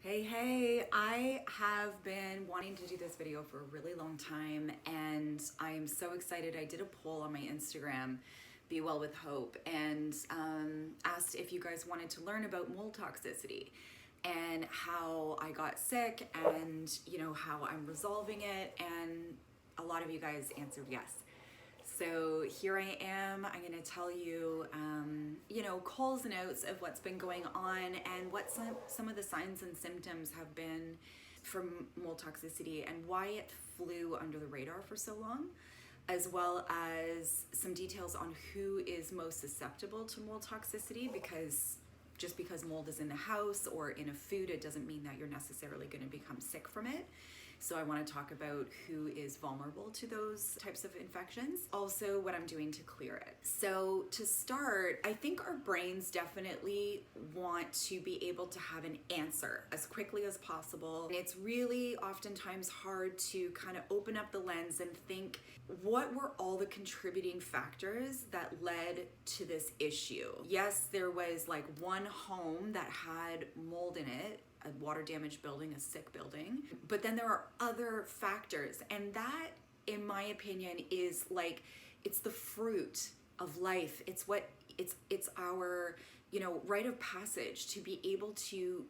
Hey, I have been wanting to do this video for a really long time and I'm so excited. I did a poll on my Instagram, Be Well with Hope, and asked if you guys wanted to learn about mold toxicity and how I got sick and how I'm resolving it, and a lot of you guys answered yes. So here I am. I'm going to tell you, calls and outs of what's been going on and what some of the signs and symptoms have been from mold toxicity and why it flew under the radar for so long, as well as some details on who is most susceptible to mold toxicity, because just because mold is in the house or in a food, it doesn't mean that you're necessarily going to become sick from it. So I want to talk about who is vulnerable to those types of infections. Also, what I'm doing to clear it. So to start, I think our brains definitely want to be able to have an answer as quickly as possible. And it's really oftentimes hard to kind of open up the lens and think, what were all the contributing factors that led to this issue? Yes, there was like one home that had mold in it, a water damaged building, a sick building, but then there are other factors, and that, in my opinion, is like, it's the fruit of life. It's our rite of passage to be able to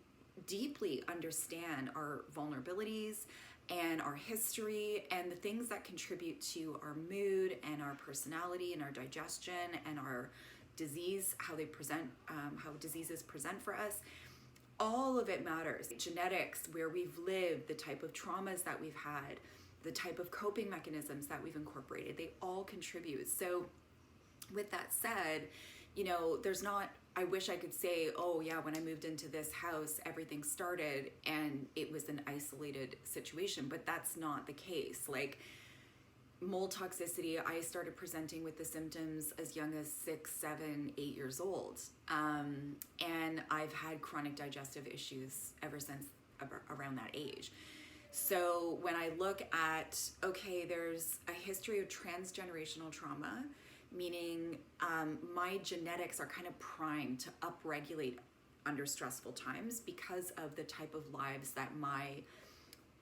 deeply understand our vulnerabilities and our history and the things that contribute to our mood and our personality and our digestion and our disease, how diseases present for us. All of it matters. Genetics, where we've lived, the type of traumas that we've had, the type of coping mechanisms that we've incorporated, they all contribute. So with that said, I wish I could say, oh yeah, when I moved into this house, everything started and it was an isolated situation, but that's not the case. Like, mold toxicity, I started presenting with the symptoms as young as 6, 7, 8 years old. And I've had chronic digestive issues ever since around that age. So when I look at, okay, there's a history of transgenerational trauma, meaning my genetics are kind of primed to upregulate under stressful times because of the type of lives that my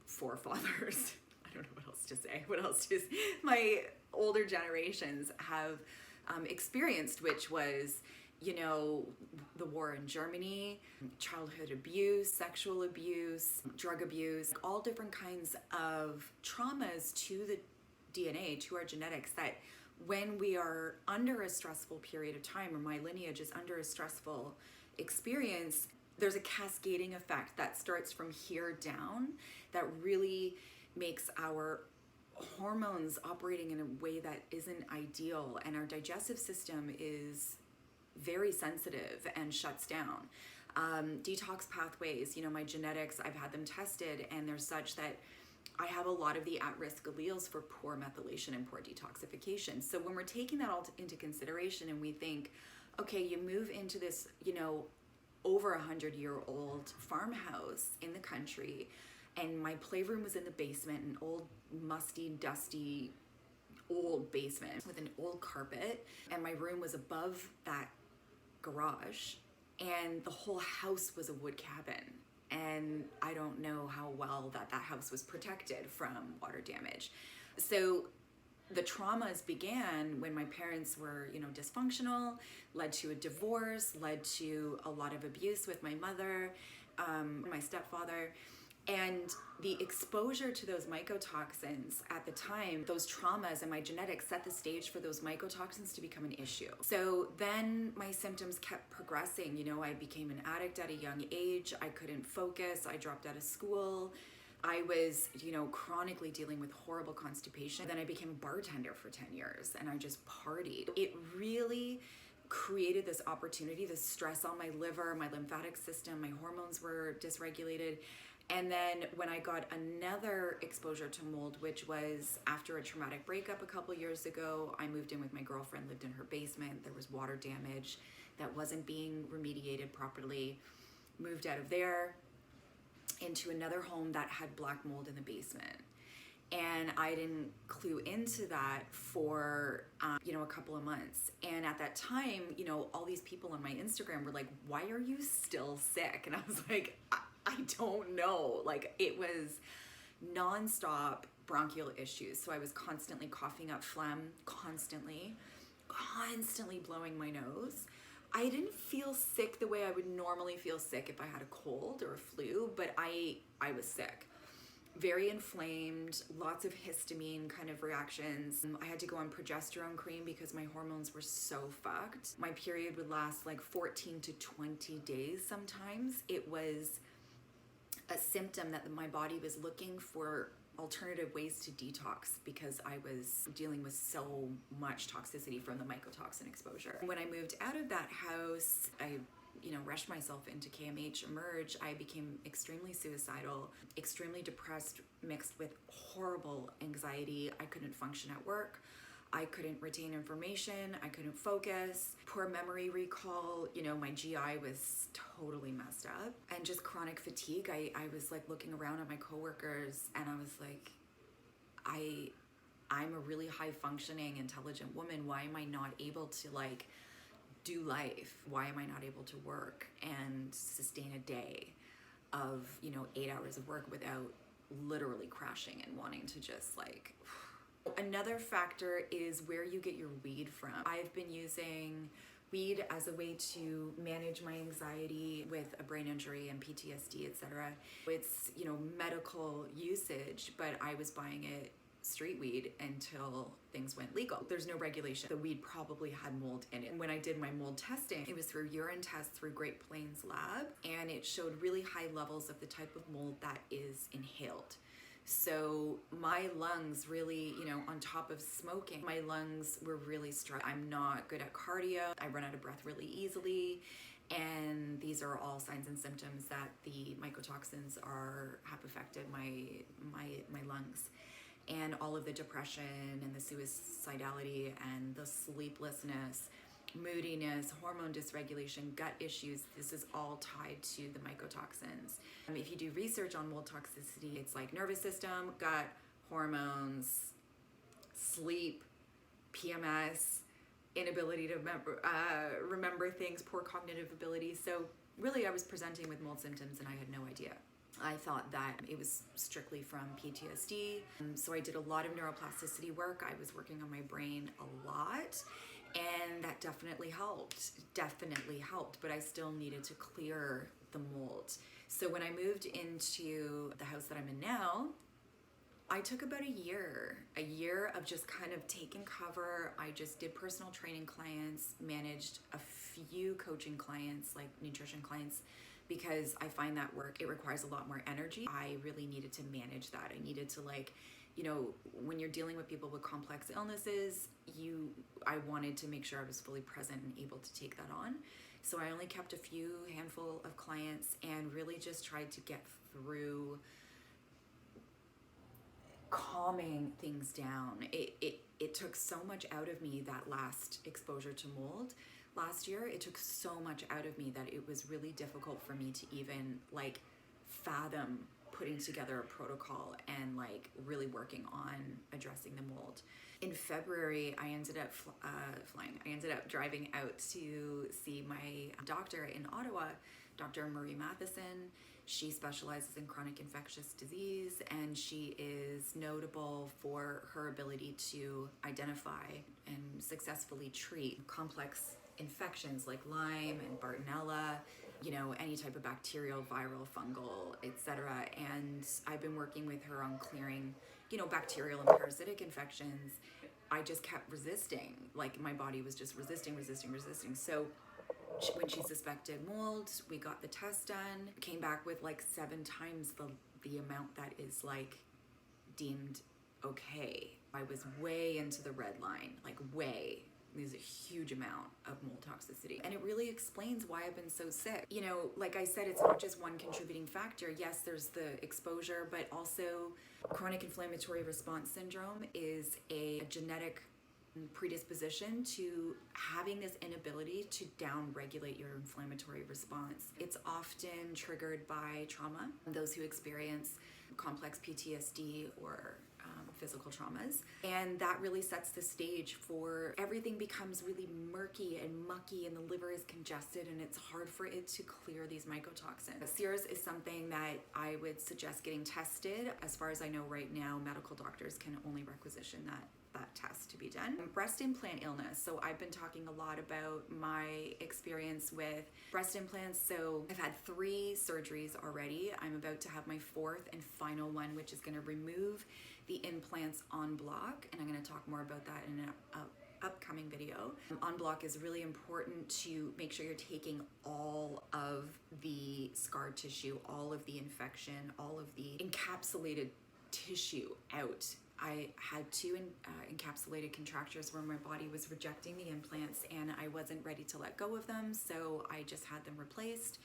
forefathers I don't know what else to say. My older generations have experienced, which was, the war in Germany, childhood abuse, sexual abuse, drug abuse, all different kinds of traumas to the DNA, to our genetics, that when we are under a stressful period of time, or my lineage is under a stressful experience, there's a cascading effect that starts from here down that really makes our hormones operating in a way that isn't ideal, and our digestive system is very sensitive and shuts down. Detox pathways, my genetics, I've had them tested, and they're such that I have a lot of the at-risk alleles for poor methylation and poor detoxification. So when we're taking that all into consideration and we think, okay, you move into this, over 100-year-old farmhouse in the country, and my playroom was in the basement, an old, musty, dusty, old basement with an old carpet, and my room was above that garage, and the whole house was a wood cabin. And I don't know how well that house was protected from water damage. So the traumas began when my parents were, dysfunctional, led to a divorce, led to a lot of abuse with my mother, my stepfather. And the exposure to those mycotoxins at the time, those traumas and my genetics set the stage for those mycotoxins to become an issue. So then my symptoms kept progressing. I became an addict at a young age. I couldn't focus. I dropped out of school. I was, chronically dealing with horrible constipation. Then I became a bartender for 10 years and I just partied. It really created this opportunity, this stress on my liver, my lymphatic system, my hormones were dysregulated. And then when I got another exposure to mold, which was after a traumatic breakup a couple years ago, I moved in with my girlfriend, lived in her basement. There was water damage that wasn't being remediated properly. Moved out of there into another home that had black mold in the basement. And I didn't clue into that for, a couple of months. And at that time, all these people on my Instagram were like, why are you still sick? And I was like, I don't know. Like, it was nonstop bronchial issues. So I was constantly coughing up phlegm, constantly blowing my nose. I didn't feel sick the way I would normally feel sick if I had a cold or a flu, but I was sick. Very inflamed, lots of histamine kind of reactions. I had to go on progesterone cream because my hormones were so fucked. My period would last like 14 to 20 days sometimes. It was a symptom that my body was looking for alternative ways to detox because I was dealing with so much toxicity from the mycotoxin exposure. When I moved out of that house, I rushed myself into KMH Emerge. I became extremely suicidal, extremely depressed, mixed with horrible anxiety. I couldn't function at work. I couldn't retain information. I couldn't focus. Poor memory recall. My GI was totally messed up. And just chronic fatigue. I was like looking around at my coworkers and I was like, I'm a really high functioning, intelligent woman. Why am I not able to like do life? Why am I not able to work and sustain a day of 8 hours of work without literally crashing and wanting to just like... Another factor is where you get your weed from. I've been using weed as a way to manage my anxiety with a brain injury and PTSD, etc. It's medical usage, but I was buying it street weed until things went legal. There's no regulation. The weed probably had mold in it. When I did my mold testing, it was through urine tests through Great Plains Lab, and it showed really high levels of the type of mold that is inhaled. So my lungs really, on top of smoking, my lungs were really stressed. I'm not good at cardio. I run out of breath really easily. And these are all signs and symptoms that the mycotoxins have affected my lungs. And all of the depression and the suicidality and the sleeplessness, moodiness, hormone dysregulation, gut issues, this is all tied to the mycotoxins. If you do research on mold toxicity, it's like nervous system, gut, hormones, sleep, PMS, inability to remember things, poor cognitive ability. So really I was presenting with mold symptoms and I had no idea. I thought that it was strictly from PTSD. So I did a lot of neuroplasticity work. I was working on my brain a lot. And that definitely helped, but I still needed to clear the mold. So when I moved into the house that I'm in now, I took about a year of just kind of taking cover. I just did personal training clients, managed a few coaching clients, like nutrition clients, because I find that work, it requires a lot more energy. I really needed to manage that. I needed to when you're dealing with people with complex illnesses, I wanted to make sure I was fully present and able to take that on. So I only kept a handful of clients and really just tried to get through calming things down. It took so much out of me, that last exposure to mold last year. It took so much out of me that it was really difficult for me to even fathom putting together a protocol and really working on addressing the mold. In February, I ended up I ended up driving out to see my doctor in Ottawa, Dr. Marie Matheson. She specializes in chronic infectious disease, and she is notable for her ability to identify and successfully treat complex infections like Lyme and Bartonella, any type of bacterial, viral, fungal, etc. And I've been working with her on clearing, bacterial and parasitic infections. I just kept resisting. My body was just resisting. So when she suspected mold, we got the test done, came back with 7 times the amount that is deemed okay. I was way into the red line, way. There's a huge amount of mold toxicity. And it really explains why I've been so sick. Like I said, it's not just one contributing factor. Yes, there's the exposure, but also chronic inflammatory response syndrome is a genetic predisposition to having this inability to down-regulate your inflammatory response. It's often triggered by trauma. Those who experience complex PTSD or physical traumas. And that really sets the stage for everything becomes really murky and mucky, and the liver is congested and it's hard for it to clear these mycotoxins. Serous is something that I would suggest getting tested. As far as I know right now, medical doctors can only requisition that test to be done. Breast implant illness. So I've been talking a lot about my experience with breast implants. So I've had 3 surgeries already. I'm about to have my 4th and final one, which is going to remove the implants en bloc. And I'm going to talk more about that in an upcoming video. En bloc is really important to make sure you're taking all of the scar tissue, all of the infection, all of the encapsulated tissue out. I had 2 encapsulated contractures where my body was rejecting the implants and I wasn't ready to let go of them, so I just had them replaced.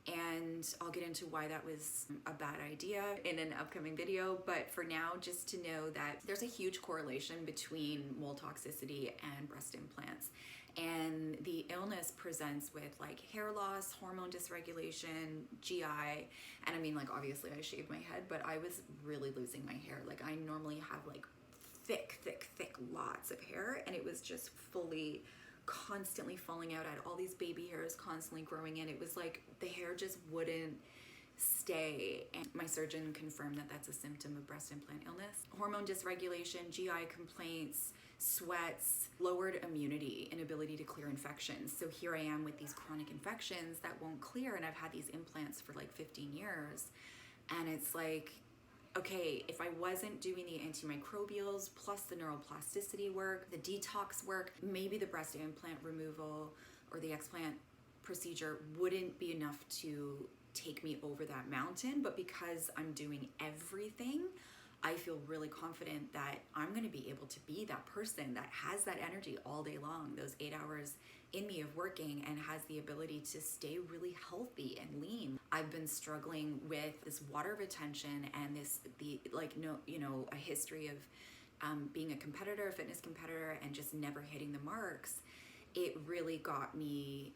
And I'll get into why that was a bad idea in an upcoming video, but for now, just to know that there's a huge correlation between mole toxicity and breast implants. And the illness presents with like hair loss, hormone dysregulation, GI, and I mean, like, obviously I shaved my head, but I was really losing my hair. Like, I normally have like thick lots of hair, and it was just constantly falling out. I had all these baby hairs constantly growing in. It was like the hair just wouldn't stay, and my surgeon confirmed that that's a symptom of breast implant illness. Hormone dysregulation, GI complaints, sweats, lowered immunity, inability to clear infections. So here I am with these chronic infections that won't clear, and I've had these implants for like 15 years. And it's like, okay, if I wasn't doing the antimicrobials plus the neuroplasticity work, the detox work, maybe the breast implant removal or the explant procedure wouldn't be enough to take me over that mountain. But because I'm doing everything, I feel really confident that I'm going to be able to be that person that has that energy all day long, those 8 hours in me of working, and has the ability to stay really healthy and lean. I've been struggling with this water retention and a history of being a competitor, a fitness competitor, and just never hitting the marks. It really got me,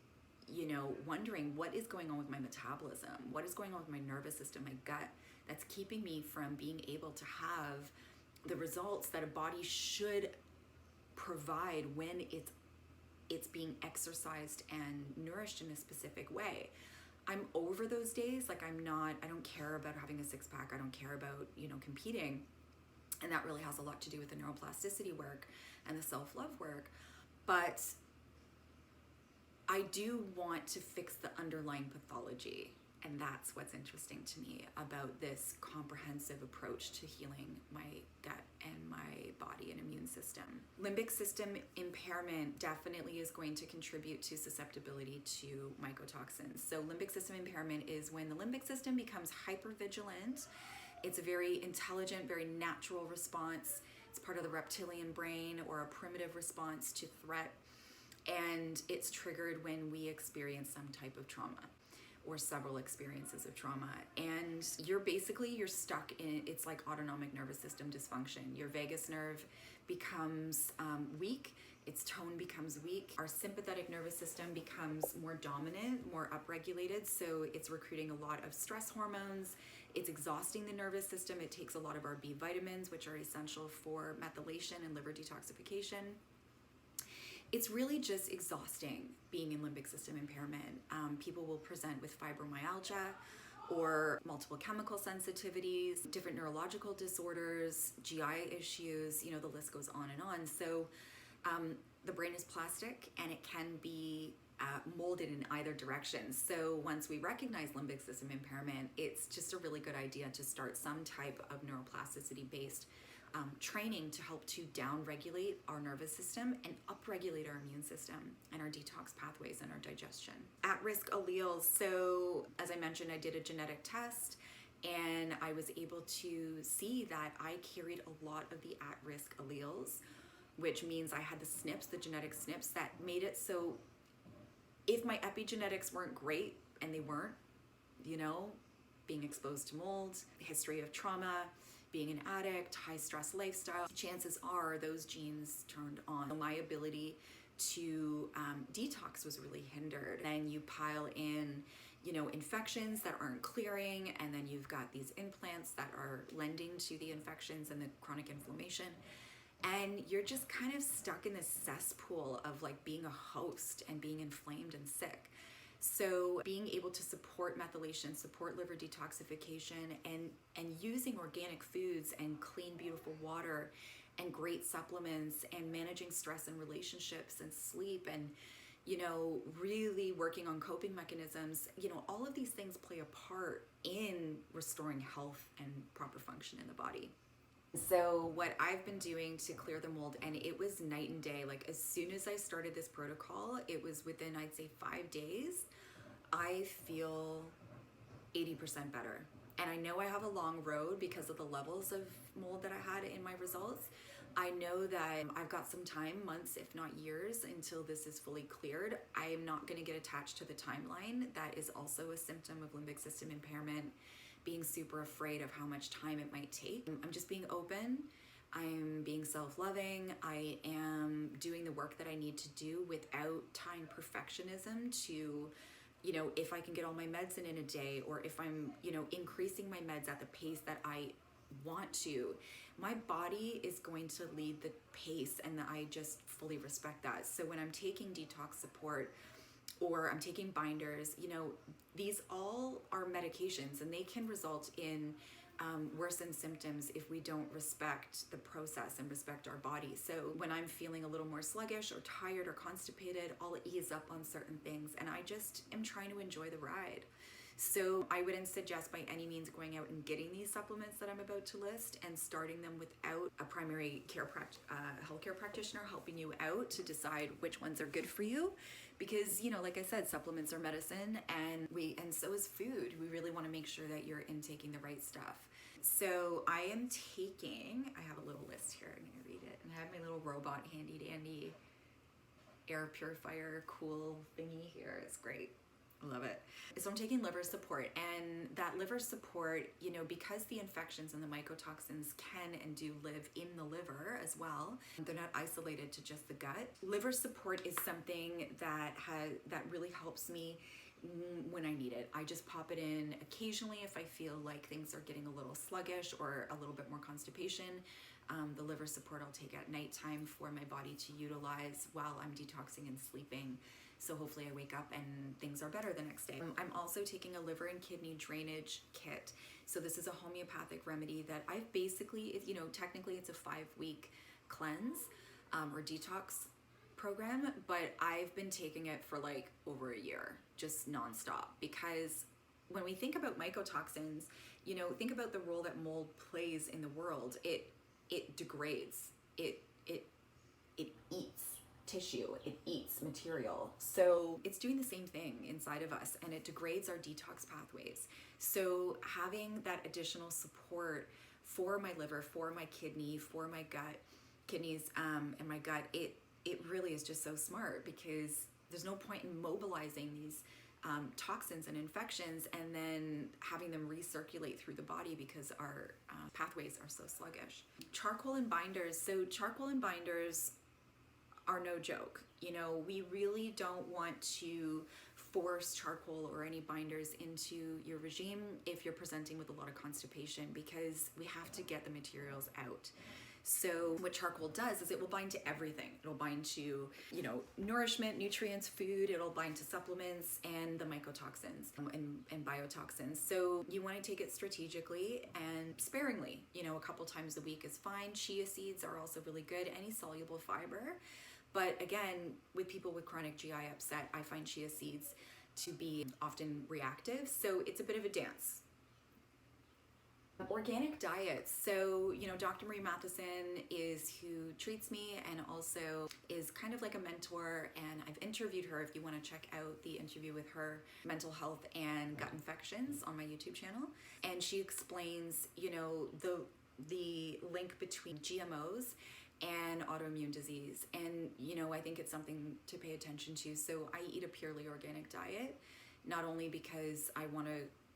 wondering what is going on with my metabolism, what is going on with my nervous system, my gut, that's keeping me from being able to have the results that a body should provide when it's being exercised and nourished in a specific way. I'm over those days. Like, I don't care about having a 6-pack. I don't care about, competing. And that really has a lot to do with the neuroplasticity work and the self-love work. But I do want to fix the underlying pathology. And that's what's interesting to me about this comprehensive approach to healing my gut and my body and immune system. Limbic system impairment definitely is going to contribute to susceptibility to mycotoxins. So limbic system impairment is when the limbic system becomes hypervigilant. It's a very intelligent, very natural response. It's part of the reptilian brain, or a primitive response to threat. And it's triggered when we experience some type of trauma, or several experiences of trauma. And you're stuck in, it's like autonomic nervous system dysfunction. Your vagus nerve becomes weak, its tone becomes weak. Our sympathetic nervous system becomes more dominant, more upregulated, so it's recruiting a lot of stress hormones. It's exhausting the nervous system. It takes a lot of our B vitamins, which are essential for methylation and liver detoxification. It's really just exhausting being in limbic system impairment. People will present with fibromyalgia or multiple chemical sensitivities, different neurological disorders, GI issues, the list goes on and on. So the brain is plastic, and it can be molded in either direction. So once we recognize limbic system impairment, it's just a really good idea to start some type of neuroplasticity-based training to help to down-regulate our nervous system and up-regulate our immune system and our detox pathways and our digestion. At-risk alleles. So as I mentioned, I did a genetic test, and I was able to see that I carried a lot of the at-risk alleles, which means I had the SNPs, the genetic SNPs, that made it so if my epigenetics weren't great, and they weren't, being exposed to mold, history of trauma, being an addict, high stress lifestyle, chances are those genes turned on. My ability to detox was really hindered. Then you pile in, infections that aren't clearing, and then you've got these implants that are lending to the infections and the chronic inflammation. And you're just kind of stuck in this cesspool of like being a host and being inflamed and sick. So being able to support methylation, support liver detoxification, and using organic foods and clean, beautiful water and great supplements and managing stress in relationships and sleep and, really working on coping mechanisms, all of these things play a part in restoring health and proper function in the body. So what I've been doing to clear the mold, and it was night and day, like as soon as I started this protocol, it was within, I'd say 5 days, I feel 80% better. And I know I have a long road because of the levels of mold that I had in my results. I know that I've got some time, months, if not years, until this is fully cleared. I am not going to get attached to the timeline. That is also a symptom of limbic system impairment, being super afraid of how much time it might take. I'm just being open. I'm being self-loving. I am doing the work that I need to do without tying perfectionism to, if I can get all my meds in a day, or if I'm, increasing my meds at the pace that I want to. My body is going to lead the pace, and I just fully respect that. So when I'm taking detox support, or I'm taking binders, these all are medications, and they can result in worsened symptoms if we don't respect the process and respect our body. So when I'm feeling a little more sluggish or tired or constipated, I'll ease up on certain things, and I just am trying to enjoy the ride. So I wouldn't suggest by any means going out and getting these supplements that I'm about to list and starting them without a primary care healthcare practitioner helping you out to decide which ones are good for you. Because, like I said, supplements are medicine, and so is food. We really want to make sure that you're intaking the right stuff. So I am taking, I have a little list here, I'm going to read it. And I have my little robot handy dandy air purifier cool thingy here. It's great. I love it. So I'm taking liver support, and that liver support, because the infections and the mycotoxins can and do live in the liver as well, they're not isolated to just the gut. Liver support is something that really helps me when I need it. I just pop it in occasionally if I feel like things are getting a little sluggish or a little bit more constipation. The liver support I'll take at nighttime for my body to utilize while I'm detoxing and sleeping. So hopefully I wake up and things are better the next day. I'm also taking a liver and kidney drainage kit. So this is a homeopathic remedy that I've basically, technically it's a 5-week cleanse or detox program, but I've been taking it for like over a year, just nonstop. Because when we think about mycotoxins, think about the role that mold plays in the world. It degrades, it eats tissue, it eats material. So it's doing the same thing inside of us, and it degrades our detox pathways. So having that additional support for my liver, for my kidney, for my gut, kidneys, and my gut, it really is just so smart, because there's no point in mobilizing these toxins and infections and then having them recirculate through the body because our pathways are so sluggish. Charcoal and binders. So charcoal and binders are no joke. We really don't want to force charcoal or any binders into your regime if you're presenting with a lot of constipation, because we have to get the materials out. So what charcoal does is it will bind to everything. It'll bind to, nourishment, nutrients, food. It'll bind to supplements and the mycotoxins and biotoxins. So you want to take it strategically and sparingly. A couple times a week is fine. Chia seeds are also really good. Any soluble fiber. But again, with people with chronic GI upset, I find chia seeds to be often reactive. So it's a bit of a dance. Organic diets. So, Dr. Marie Matheson is who treats me and also is kind of like a mentor. And I've interviewed her, if you want to check out the interview with her, mental health and gut infections on my YouTube channel. And she explains, the link between GMOs and autoimmune disease. And, I think it's something to pay attention to. So I eat a purely organic diet, not only because I want to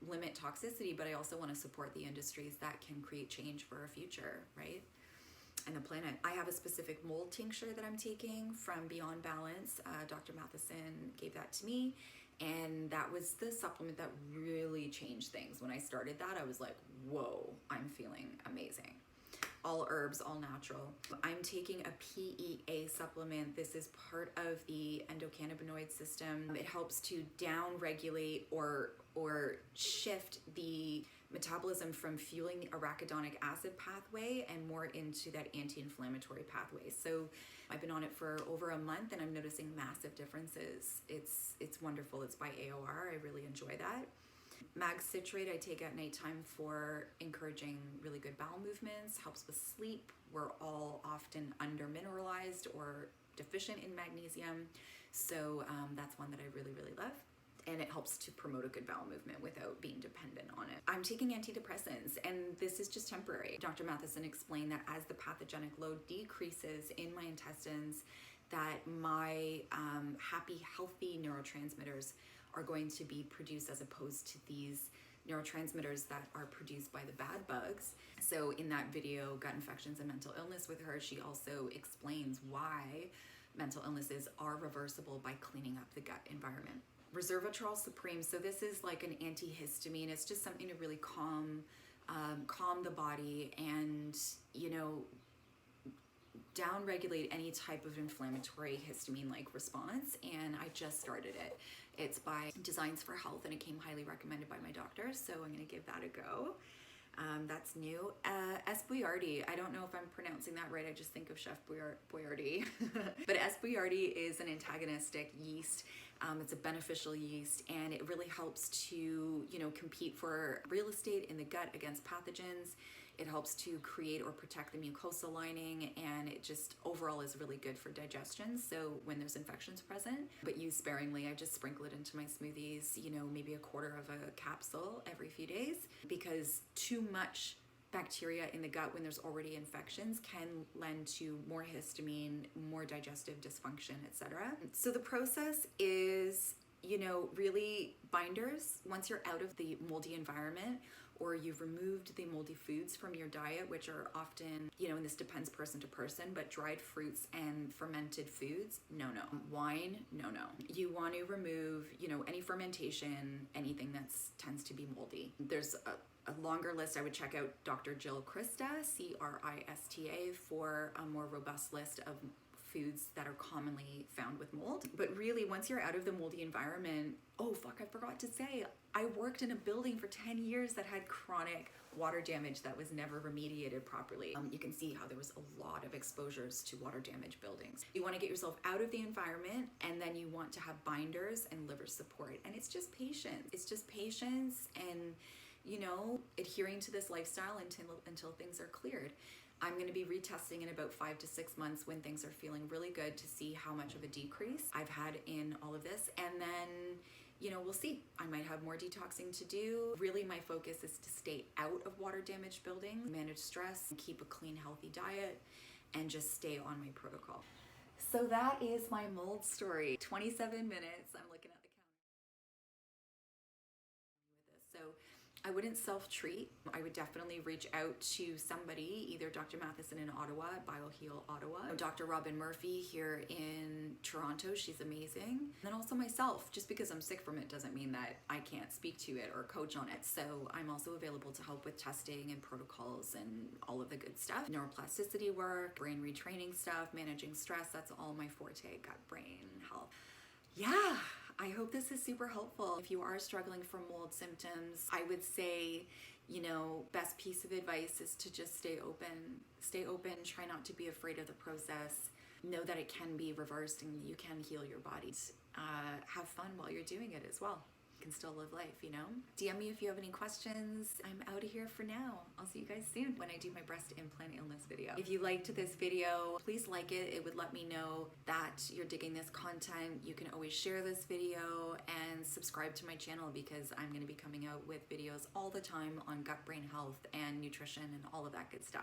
limit toxicity, but I also want to support the industries that can create change for our future, right? And the planet. I have a specific mold tincture that I'm taking from Beyond Balance. Dr. Matheson gave that to me, And that was the supplement that really changed things. When I started that, I was like, whoa, I'm feeling amazing. All herbs, all natural. I'm taking a PEA supplement. This is part of the endocannabinoid system. It helps to down-regulate or shift the metabolism from fueling the arachidonic acid pathway and more into that anti-inflammatory pathway. So I've been on it for over a month and I'm noticing massive differences. It's wonderful. It's by AOR. I really enjoy that. Mag citrate I take at nighttime for encouraging really good bowel movements, helps with sleep. We're all often under mineralized or deficient in magnesium. So that's one that I really, really love. And it helps to promote a good bowel movement without being dependent on it. I'm taking antidepressants, and this is just temporary. Dr. Matheson explained that as the pathogenic load decreases in my intestines, that my happy, healthy neurotransmitters are going to be produced as opposed to these neurotransmitters that are produced by the bad bugs. So in that video, Gut Infections and Mental Illness with her, she also explains why mental illnesses are reversible by cleaning up the gut environment. Resveratrol Supreme, so this is like an antihistamine. It's just something to really calm the body and, you know, down-regulate any type of inflammatory histamine-like response, and I just started it. It's by Designs for Health, and it came highly recommended by my doctor, so I'm going to give that a go. That's new. S. Boyardee, I don't know if I'm pronouncing that right, I just think of Chef Boyardee. But S. Boyardee is an antagonistic yeast. It's a beneficial yeast, and it really helps to, you know, compete for real estate in the gut against pathogens. It helps to create or protect the mucosal lining, and it just overall is really good for digestion. So when there's infections present, but use sparingly. I just sprinkle it into my smoothies, you know, maybe a quarter of a capsule every few days, because too much bacteria in the gut when there's already infections can lend to more histamine, more digestive dysfunction, etc. So the process is, you know, really binders. Once you're out of the moldy environment, or you've removed the moldy foods from your diet, which are often, you know, and this depends person to person, but dried fruits and fermented foods, no. Wine, no. You want to remove, you know, any fermentation, anything that tends to be moldy. There's a longer list. I would check out Dr. Jill Krista, Crista, for a more robust list of foods that are commonly found with mold. But really, once you're out of the moldy environment, oh fuck, I forgot to say, I worked in a building for 10 years that had chronic water damage that was never remediated properly. You can see how there was a lot of exposures to water damaged buildings. You want to get yourself out of the environment, and then you want to have binders and liver support. And it's just patience. It's just patience and, you know, adhering to this lifestyle until things are cleared. I'm going to be retesting in about 5 to 6 months when things are feeling really good to see how much of a decrease I've had in all of this. And then, you know, we'll see. I might have more detoxing to do. Really, my focus is to stay out of water damaged buildings, manage stress, keep a clean, healthy diet, and just stay on my protocol. So that is my mold story. 27 minutes. I'm looking at the counter. So I wouldn't self-treat. I would definitely reach out to somebody, either Dr. Matheson in Ottawa, BioHeal Ottawa, or Dr. Robin Murphy here in Toronto. She's amazing. And then also myself. Just because I'm sick from it doesn't mean that I can't speak to it or coach on it. So I'm also available to help with testing and protocols and all of the good stuff. Neuroplasticity work, brain retraining stuff, managing stress. That's all my forte, gut, brain health. Yeah. I hope this is super helpful. If you are struggling from mold symptoms, I would say, you know, best piece of advice is to just stay open, try not to be afraid of the process. Know that it can be reversed and you can heal your body. Have fun while you're doing it as well. You can still live life, you know? DM me if you have any questions. I'm out of here for now. I'll see you guys soon when I do my breast implant illness video. If you liked this video, please like it. It would let me know that you're digging this content. You can always share this video and subscribe to my channel, because I'm going to be coming out with videos all the time on gut brain health and nutrition and all of that good stuff.